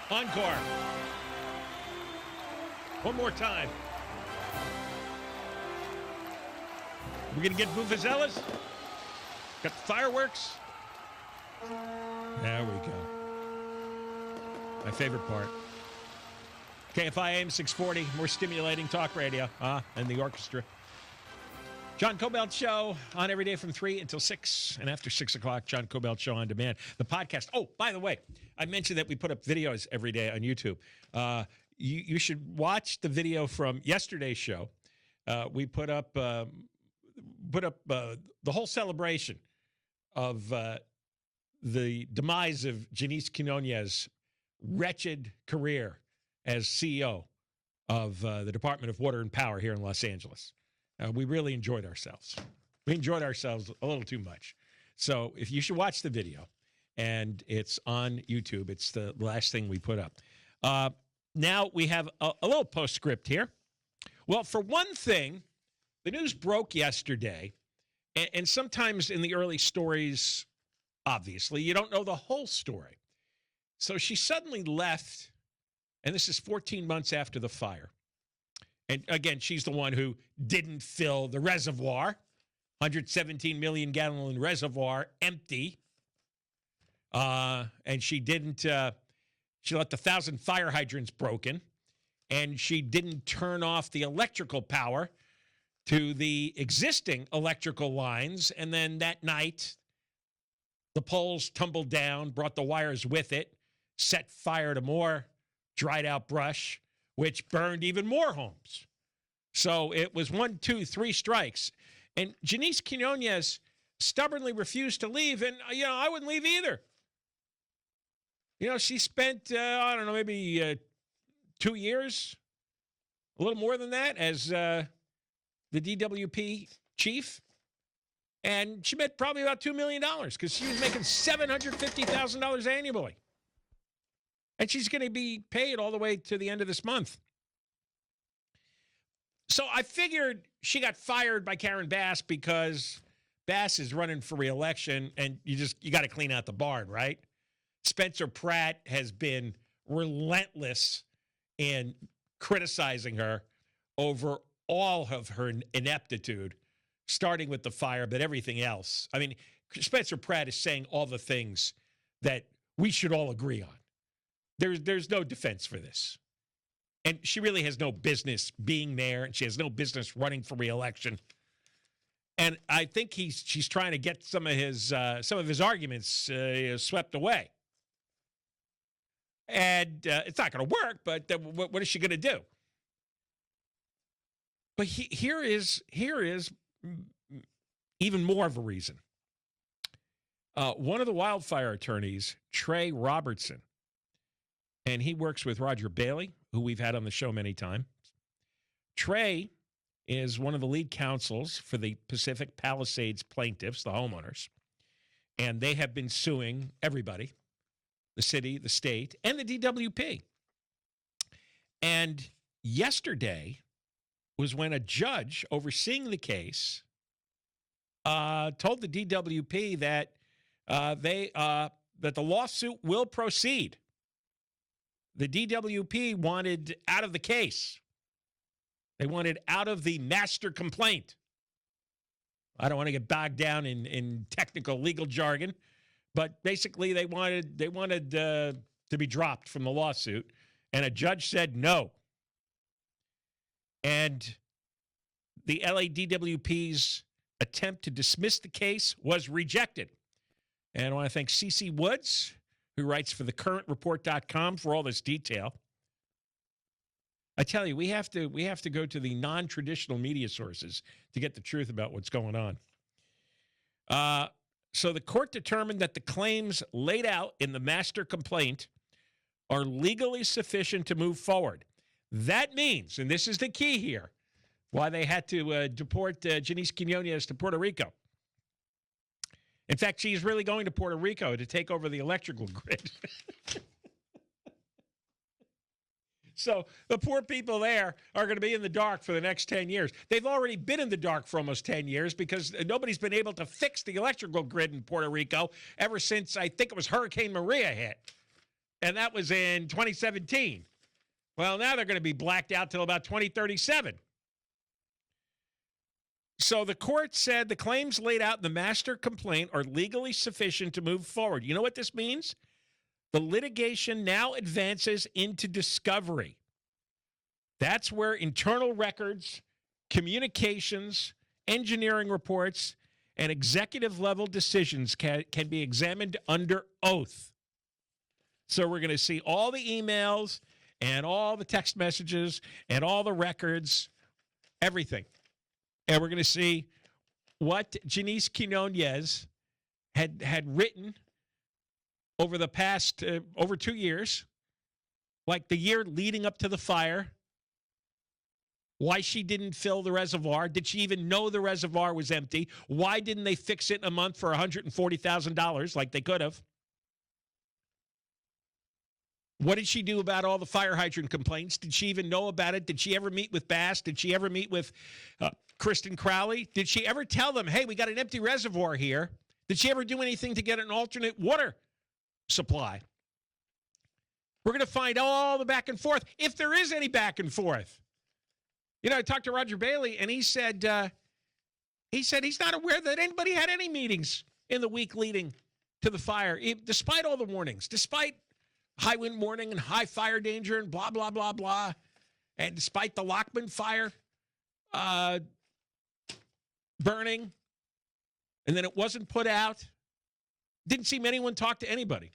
Encore. One more time. We're going to get vuvuzelas. Got the fireworks. There we go. My favorite part. KFI AM 640, more stimulating talk radio, and the orchestra. John Kobylt Show on every day from 3 until 6, and after 6 o'clock, John Kobylt Show on demand. The podcast. Oh, by the way, I mentioned that we put up videos every day on YouTube. You should watch the video from yesterday's show. We put up the whole celebration of the demise of Janisse Quiñones' wretched career as CEO of the Department of Water and Power here in Los Angeles. We really enjoyed ourselves. We enjoyed ourselves a little too much. So if you should watch the video, and it's on YouTube. It's the last thing we put up. Now we have a little postscript here. Well, for one thing, the news broke yesterday, and sometimes in the early stories, obviously, you don't know the whole story. So she suddenly left, and this is 14 months after the fire. And again, she's the one who didn't fill the reservoir, 117 million gallon reservoir empty. And she didn't, she left 1,000 fire hydrants broken, and she didn't turn off the electrical power to the existing electrical lines. And then that night, the poles tumbled down, brought the wires with it, set fire to more dried out brush, which burned even more homes. So it was 1, 2, 3 strikes. And Janisse Quiñones stubbornly refused to leave. And, I wouldn't leave either. She spent, I don't know, maybe 2 years, a little more than that, as the DWP chief. And she made probably about $2 million because she was making $750,000 annually. And she's going to be paid all the way to the end of this month. So I figured she got fired by Karen Bass because Bass is running for re-election, and you got to clean out the barn, right? Spencer Pratt has been relentless in criticizing her over all of her ineptitude, starting with the fire, but everything else. I mean, Spencer Pratt is saying all the things that we should all agree on. There's no defense for this. And she really has no business being there, and she has no business running for re-election. And I think she's trying to get some of his arguments swept away. And it's not going to work, but what is she going to do? But here is even more of a reason. One of the wildfire attorneys, Trey Robertson, and he works with Roger Bailey, who we've had on the show many times. Trey is one of the lead counsels for the Pacific Palisades plaintiffs, the homeowners. And they have been suing everybody, the city, the state, and the DWP. And yesterday was when a judge overseeing the case told the DWP that that the lawsuit will proceed. The DWP wanted out of the case. They wanted out of the master complaint. I don't want to get bogged down in technical legal jargon, but basically they wanted to be dropped from the lawsuit, and a judge said no. And the LADWP's attempt to dismiss the case was rejected. And I want to thank CeCe Woods, who writes for thecurrentreport.com, for all this detail. I tell you, we have to go to the non-traditional media sources to get the truth about what's going on. So the court determined that the claims laid out in the master complaint are legally sufficient to move forward. That means, and this is the key here, why they had to deport Janisse Quiñones to Puerto Rico. In fact, she's really going to Puerto Rico to take over the electrical grid. So the poor people there are going to be in the dark for the next 10 years. They've already been in the dark for almost 10 years because nobody's been able to fix the electrical grid in Puerto Rico ever since, I think it was Hurricane Maria hit. And that was in 2017. Well, now they're going to be blacked out till about 2037. So the court said the claims laid out in the master complaint are legally sufficient to move forward. You know what this means? The litigation now advances into discovery. That's where internal records, communications, engineering reports, and executive-level decisions can be examined under oath. So we're going to see all the emails and all the text messages and all the records, everything. And we're going to see what Janisse Quiñones had written over the past, over 2 years, like the year leading up to the fire, why she didn't fill the reservoir. Did she even know the reservoir was empty? Why didn't they fix it in a month for $140,000 like they could have? What did she do about all the fire hydrant complaints? Did she even know about it? Did she ever meet with Bass? Did she ever meet with Kristen Crowley? Did she ever tell them, hey, we got an empty reservoir here? Did she ever do anything to get an alternate water supply? We're going to find all the back and forth, if there is any back and forth. You know, I talked to Roger Bailey, and he said he's not aware that anybody had any meetings in the week leading to the fire, despite all the warnings, despite high wind warning and high fire danger and blah, blah, blah, blah. And despite the Lockman fire burning, and then it wasn't put out, didn't seem anyone talk to anybody.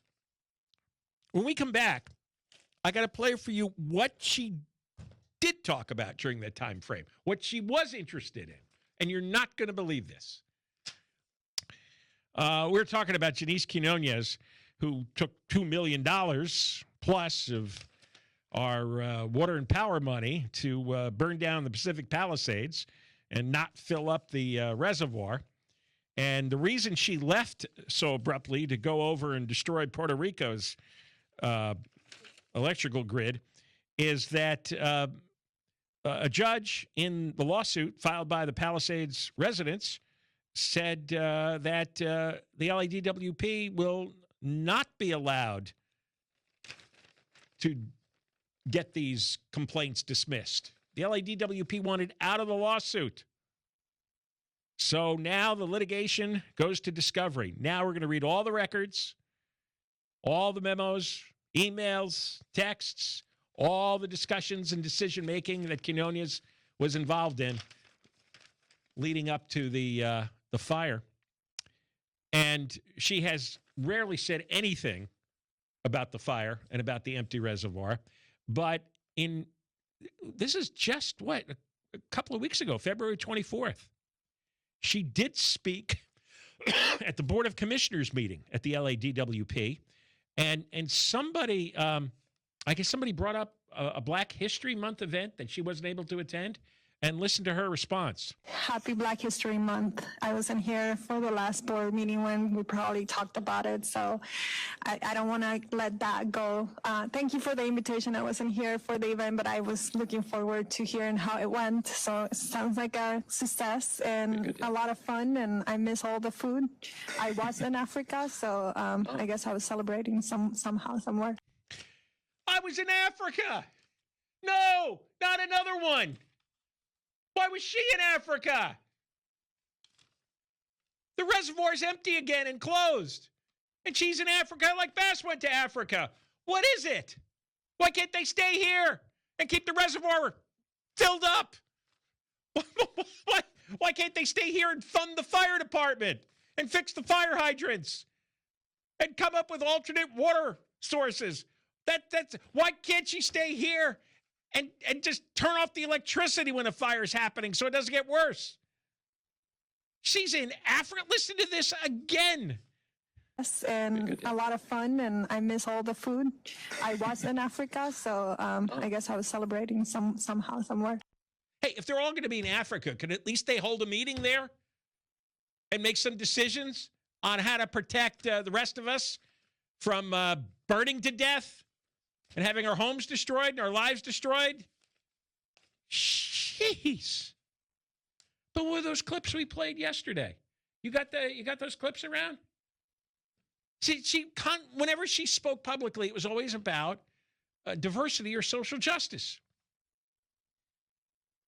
When we come back, I got to play for you what she did talk about during that time frame, what she was interested in. And you're not going to believe this. We're talking about Janisse Quiñones, who took $2 million plus of our water and power money to burn down the Pacific Palisades and not fill up the reservoir. And the reason she left so abruptly to go over and destroy Puerto Rico's electrical grid is that a judge in the lawsuit filed by the Palisades residents said that the LADWP will not be allowed to get these complaints dismissed. The LADWP wanted out of the lawsuit. So now the litigation goes to discovery. Now we're going to read all the records, all the memos, emails, texts, all the discussions and decision-making that Quiñones was involved in leading up to the fire. And she has rarely said anything about the fire and about the empty reservoir. But this is just, a couple of weeks ago, February 24th. She did speak at the Board of Commissioners meeting at the LADWP. And somebody, I guess somebody brought up a Black History Month event that she wasn't able to attend, and listen to her response. Happy Black History Month. I wasn't here for the last board meeting when we probably talked about it, so I don't want to let that go. Thank you for the invitation. I wasn't here for the event, but I was looking forward to hearing how it went. So it sounds like a success and a lot of fun, and I miss all the food. I was in Africa, so I guess I was celebrating somehow, somewhere. I was in Africa. No, not another one. Why was she in Africa? The reservoir's empty again and closed. And she's in Africa like Bass went to Africa. What is it? Why can't they stay here and keep the reservoir filled up? Why can't they stay here and fund the fire department and fix the fire hydrants and come up with alternate water sources? That's why can't she stay here and just turn off the electricity when a fire is happening so it doesn't get worse? She's in Africa. Listen to this again. Yes, and a lot of fun, and I miss all the food. I was in Africa, so I guess I was celebrating somehow, somewhere. Hey, if they're all going to be in Africa, could at least they hold a meeting there and make some decisions on how to protect the rest of us from burning to death and having our homes destroyed and our lives destroyed? Jeez. But what were those clips we played yesterday? You got those clips around? Whenever she spoke publicly, it was always about diversity or social justice.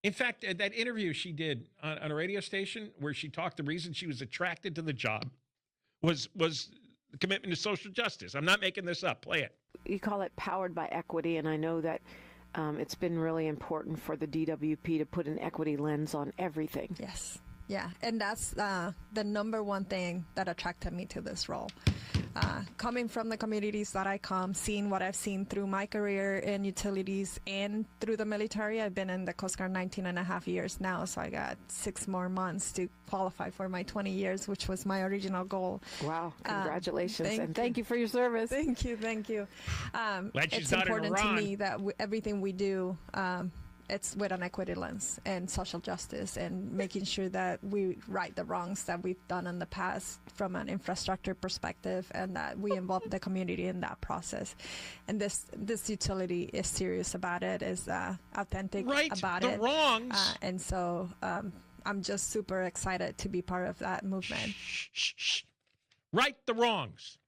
In fact, that interview she did on a radio station where she talked, the reason she was attracted to the job was the commitment to social justice. I'm not making this up. Play it. You call it powered by equity, and I know that it's been really important for the DWP to put an equity lens on everything. Yes. Yeah, and that's the number one thing that attracted me to this role. Coming from the communities that I come, seeing what I've seen through my career in utilities and through the military. I've been in the Coast Guard 19 and a half years now, so I got 6 more months to qualify for my 20 years, which was my original goal. Wow, congratulations, thank you for your service. Thank you. It's important to me that everything we do, it's with an equity lens and social justice and making sure that we right the wrongs that we've done in the past from an infrastructure perspective, and that we involve the community in that process. And this utility is serious about it, is authentic about it. Right the wrongs. And so I'm just super excited to be part of that movement. Shh. Right the wrongs.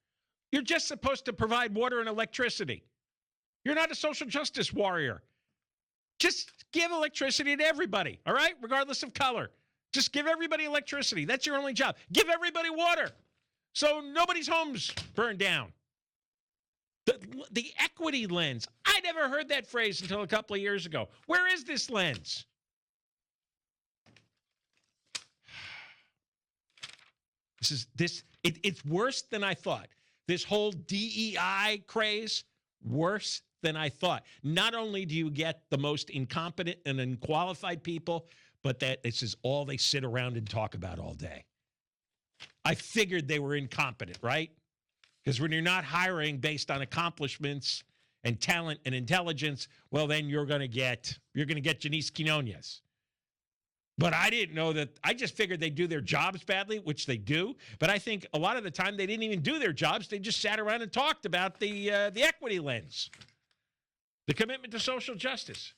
You're just supposed to provide water and electricity. You're not a social justice warrior. Just give electricity to everybody, all right? Regardless of color. Just give everybody electricity. That's your only job. Give everybody water so nobody's homes burn down. The equity lens. I never heard that phrase until a couple of years ago. Where is this lens? It's worse than I thought. This whole DEI craze, worse than I thought. Not only do you get the most incompetent and unqualified people, but that this is all they sit around and talk about all day. I figured they were incompetent, right? Because when you're not hiring based on accomplishments and talent and intelligence, well, then you're going to get Janisse Quiñones. But I didn't know that. I just figured they do their jobs badly, which they do. But I think a lot of the time they didn't even do their jobs. They just sat around and talked about the equity lens. The commitment to social justice.